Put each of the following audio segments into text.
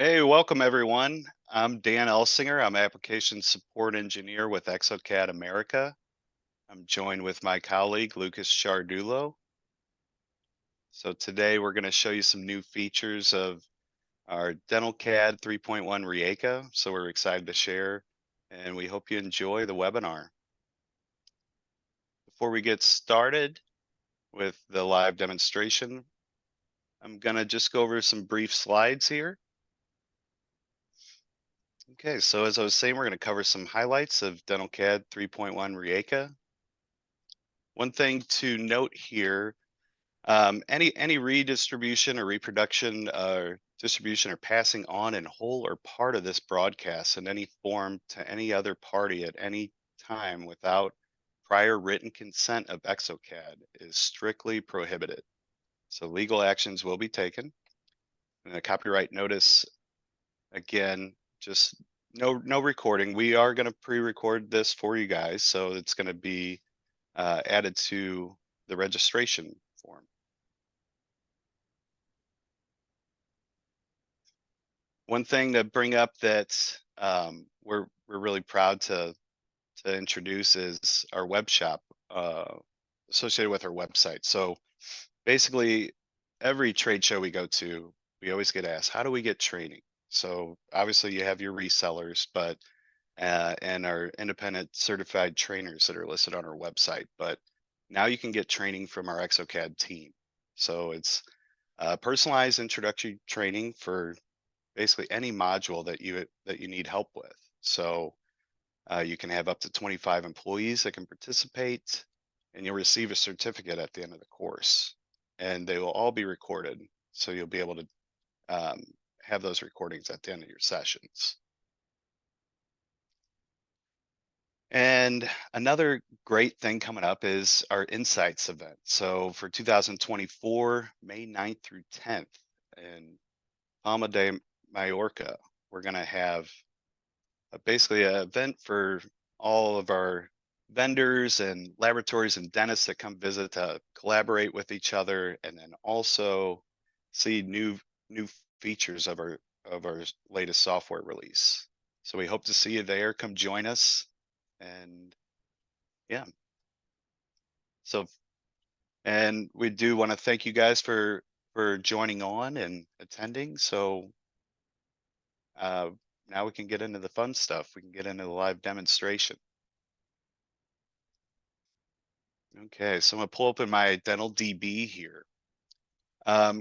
Hey, welcome everyone. I'm Dan Elsinger. I'm application support engineer with exocad America. I'm joined with my colleague Lucas Chardulo. So today we're going to show you some new features of our DentalCAD 3.1 Rieka. So we're excited to share and we hope you enjoy the webinar. Before we get started with the live demonstration, I'm going to just go over some brief slides here. Okay, so as I was saying, we're going to cover some highlights of DentalCAD 3.1 Rieka. One thing to note here, any redistribution or reproduction or distribution or passing on in whole or part of this broadcast in any form to any other party at any time without prior written consent of exocad is strictly prohibited. So legal actions will be taken. And a copyright notice, again, just no recording. We are going to pre-record this for you guys, so it's going to be added to the registration form. One thing to bring up that we're really proud to introduce is our web shop associated with our website. So basically, every trade show we go to, we always get asked, how do we get training? So obviously, you have your resellers, but and our independent certified trainers that are listed on our website. But now you can get training from our exocad team. So it's personalized introductory training for basically any module that you need help with. So you can have up to 25 employees that can participate, and you'll receive a certificate at the end of the course. And they will all be recorded, so you'll be able to um, have those recordings at the end of your sessions. And another great thing coming up is our Insights event. So for 2024, May 9th through 10th in Palma de Mallorca, we're going to have basically an event for all of our vendors and laboratories and dentists that come visit to collaborate with each other and then also see new features of our latest software release. So we hope to see you there. Come join us. And yeah, so and we do want to thank you guys for joining on and attending. So uh, now we can get into the fun stuff. We can get into the live demonstration. Okay, so I'm gonna pull open my Dental DB here.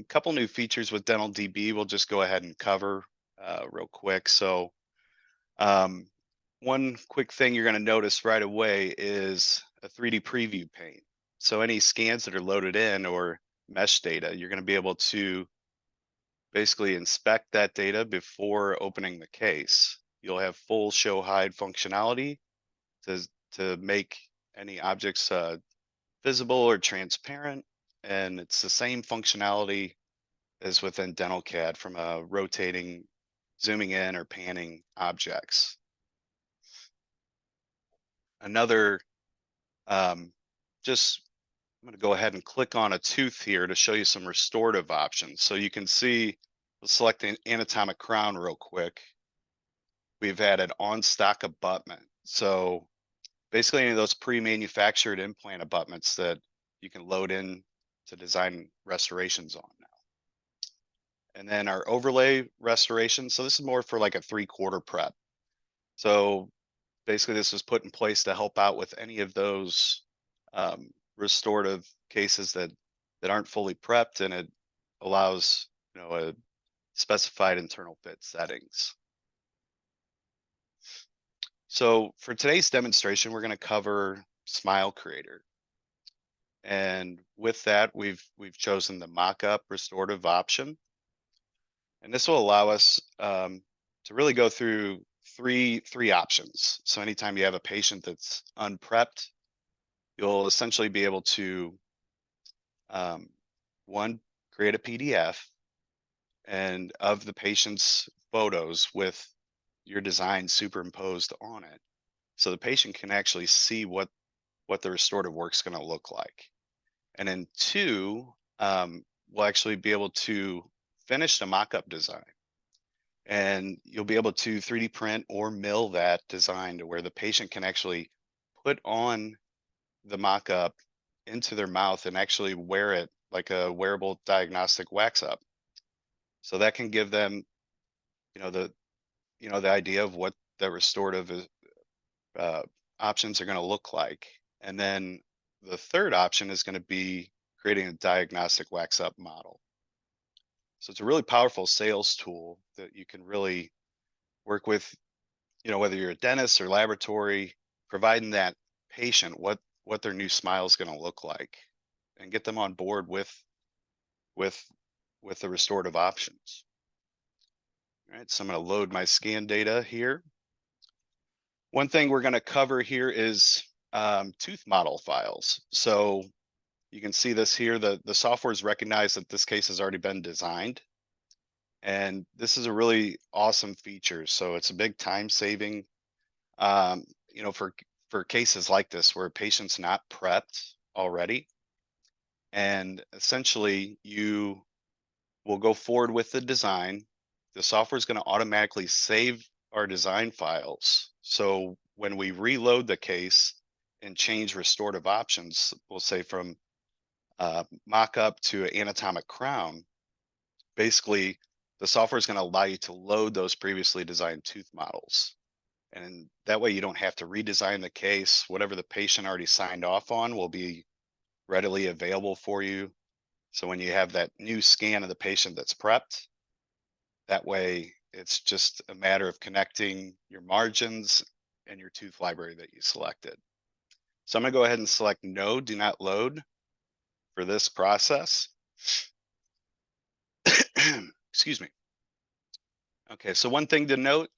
Couple new features with Dental DB we'll just go ahead and cover real quick. So um, one quick thing you're gonna notice right away is a 3D preview pane. So any scans that are loaded in or mesh data, you're gonna be able to basically inspect that data before opening the case. You'll have full show hide functionality to make any objects visible or transparent, and it's the same functionality as within DentalCAD from rotating, zooming in, or panning objects. Another, um, just I'm going to go ahead and click on a tooth here to show you some restorative options. So you can see, let's select an anatomic crown real quick. We've added on-stock abutment. So basically any of those pre-manufactured implant abutments that you can load in to design restorations on now. And then our overlay restoration. So this is more for like a 3/4 prep. So basically this was put in place to help out with any of those restorative cases that aren't fully prepped, and it allows a specified internal fit settings. So for today's demonstration, we're going to cover Smile Creator. And with that, we've chosen the mock-up restorative option. And this will allow us to really go through three options. So anytime you have a patient that's unprepped, you'll essentially be able to one, create a PDF and of the patient's photos with your design superimposed on it. So the patient can actually see what the restorative work's going to look like. And then two, we'll actually be able to finish the mock-up design. and you'll be able to 3D print or mill that design to where the patient can actually put on the mock-up into their mouth and actually wear it like a wearable diagnostic wax up. So that can give them, you know, the idea of what the restorative uh, options are going to look like. And then the third option is going to be creating a diagnostic wax up model. So it's a really powerful sales tool that you can really work with, whether you're a dentist or laboratory, providing that patient what their new smile is going to look like and get them on board with with the restorative options. All right, so I'm going to load my scan data here. One thing we're going to cover here is tooth model files. So you can see this here. The software has recognized that this case has already been designed. And this is a really awesome feature. So it's a big time saving, um, for cases like this where a patient's not prepped already. And essentially you will go forward with the design. The software is going to automatically save our design files. So when we reload the case and change restorative options, we'll say from mock-up to anatomic crown, basically the software is going to allow you to load those previously designed tooth models. And that way you don't have to redesign the case. Whatever the patient already signed off on will be readily available for you. So when you have that new scan of the patient that's prepped, that way it's just a matter of connecting your margins and your tooth library that you selected. So I'm going to go ahead and select no, do not load for this process. Excuse me. Okay, so one thing to note,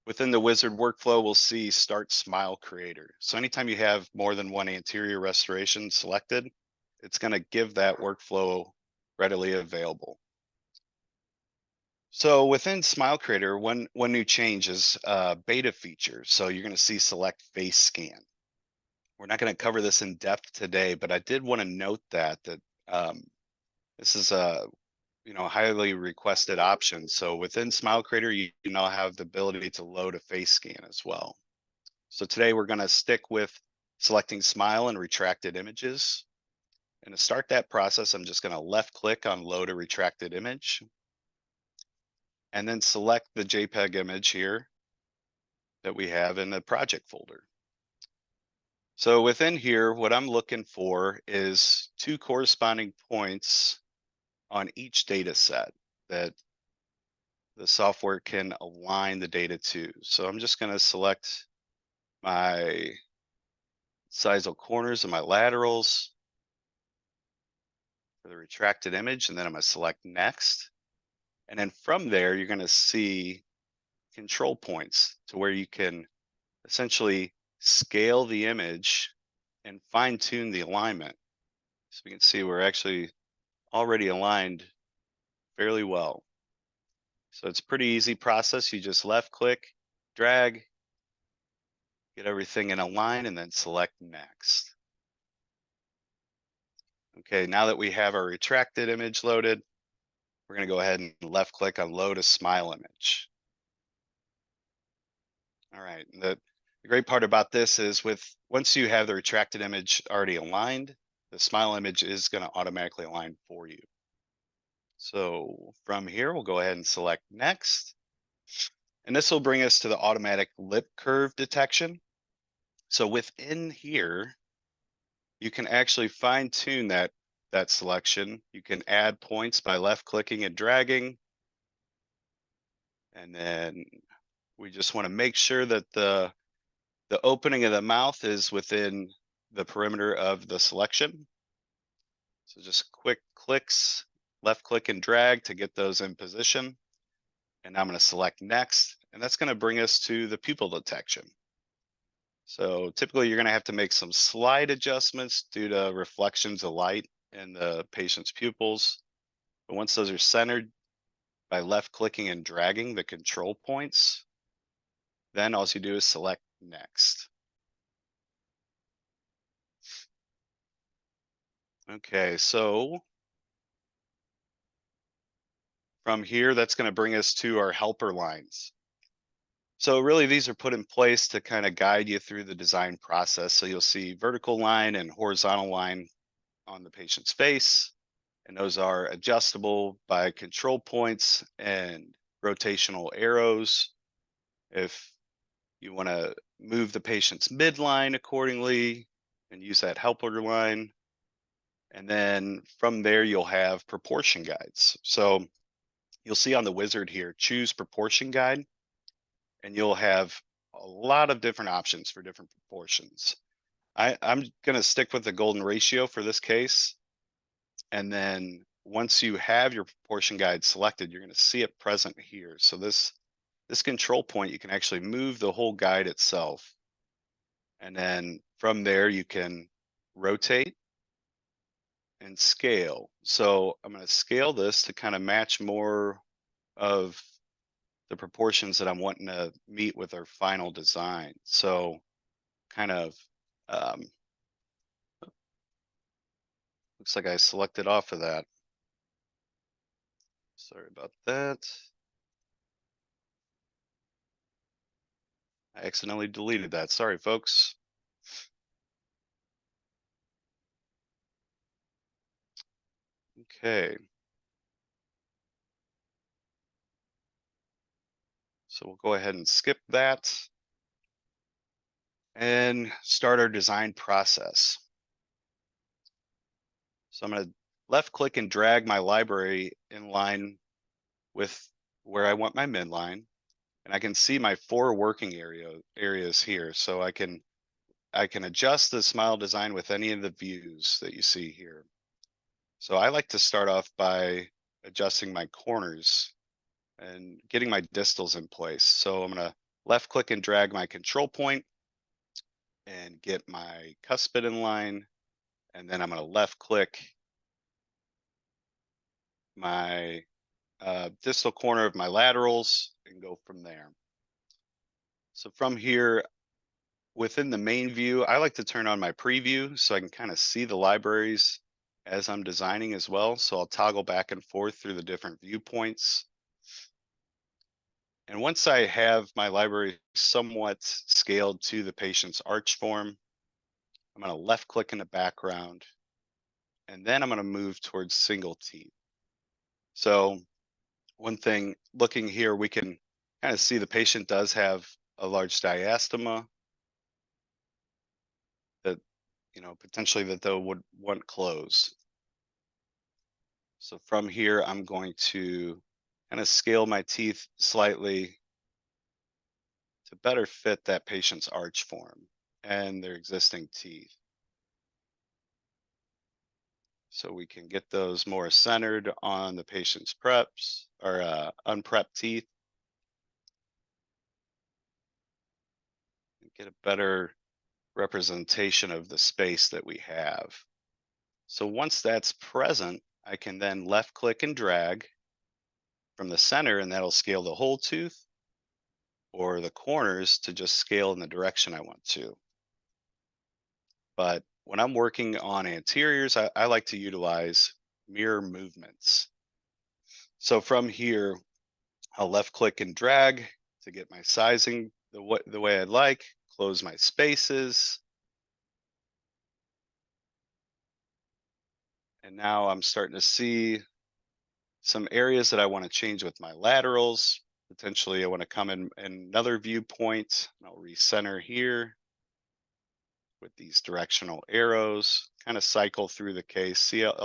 within the wizard workflow, we'll see start smile creator. So anytime you have more than one anterior restoration selected, it's going to give that workflow readily available. So within Smile Creator, one new change is beta feature. So you're going to see select face scan. We're not going to cover this in depth today, but I did want to note that this is a highly requested option. So within Smile Creator, you now have the ability to load a face scan as well. So today we're going to stick with selecting smile and retracted images. And to start that process, I'm just going to left click on load a retracted image and then select the JPEG image here that we have in the project folder. So within here, what I'm looking for is two corresponding points on each data set that the software can align the data to. So I'm just going to select my incisal corners and my laterals for the retracted image, and then I'm going to select next. And then from there, you're going to see control points to where you can essentially scale the image and fine tune the alignment. So we can see we're actually already aligned fairly well. So it's a pretty easy process. You just left click, drag, get everything in a line, and then select next. Okay, now that we have our retracted image loaded, we're going to go ahead and left click on load a smile image. All right, and the great part about this is once you have the retracted image already aligned, the smile image is going to automatically align for you. So from here, we'll go ahead and select next. And this will bring us to the automatic lip curve detection. So within here, you can actually fine tune that selection. You can add points by left clicking and dragging. And then we just want to make sure that the opening of the mouth is within the perimeter of the selection. So just quick clicks, left click and drag to get those in position. And I'm going to select next, and that's going to bring us to the pupil detection. So typically you're going to have to make some slight adjustments due to reflections of light in the patient's pupils. But once those are centered by left clicking and dragging the control points, then all you do is select next. Okay, so From here, that's going to bring us to our helper lines. So really these are put in place to kind of guide you through the design process. So you'll see vertical line and horizontal line on the patient's face, and those are adjustable by control points and rotational arrows. If you want to move the patient's midline accordingly and use that helper line. And then from there, you'll have proportion guides. So you'll see on the wizard here, choose proportion guide, and you'll have a lot of different options for different proportions. I'm going to stick with the golden ratio for this case. And then once you have your proportion guide selected, you're going to see it present here. So this control point, you can actually move the whole guide itself. And then from there, you can rotate and scale. So I'm going to scale this to kind of match more of the proportions that I'm wanting to meet with our final design. So kind of um, looks like I selected off of that. Sorry about that. I accidentally deleted that. Sorry, folks. Okay. So we'll go ahead and skip that and start our design process. So I'm going to left click and drag my library in line with where I want my midline. And I can see my four working areas here. So I can adjust the smile design with any of the views that you see here. So I like to start off by adjusting my corners and getting my distals in place. So I'm going to left click and drag my control point and get my cuspid in line. And then I'm going to left click my distal corner of my laterals and go from there. So from here, within the main view, I like to turn on my preview so I can kind of see the libraries as I'm designing as well. So I'll toggle back and forth through the different viewpoints. And once I have my library somewhat scaled to the patient's arch form, I'm going to left click in the background, and then I'm going to move towards single teeth. So one thing looking here, we can kind of see the patient does have a large diastema that, potentially that they would want closed. So from here, I'm going to kind of scale my teeth slightly to better fit that patient's arch form and their existing teeth. So we can get those more centered on the patient's preps or unprepped teeth. And get a better representation of the space that we have. So once that's present, I can then left click and drag from the center, and that'll scale the whole tooth, or the corners to just scale in the direction I want to. But when I'm working on anteriors, I like to utilize mirror movements. So from here, I'll left click and drag to get my sizing the way I'd like, close my spaces. And now I'm starting to see some areas that I want to change with my laterals. Potentially I want to come in another viewpoint. I'll recenter here with these directional arrows, kind of cycle through the case. See, I'll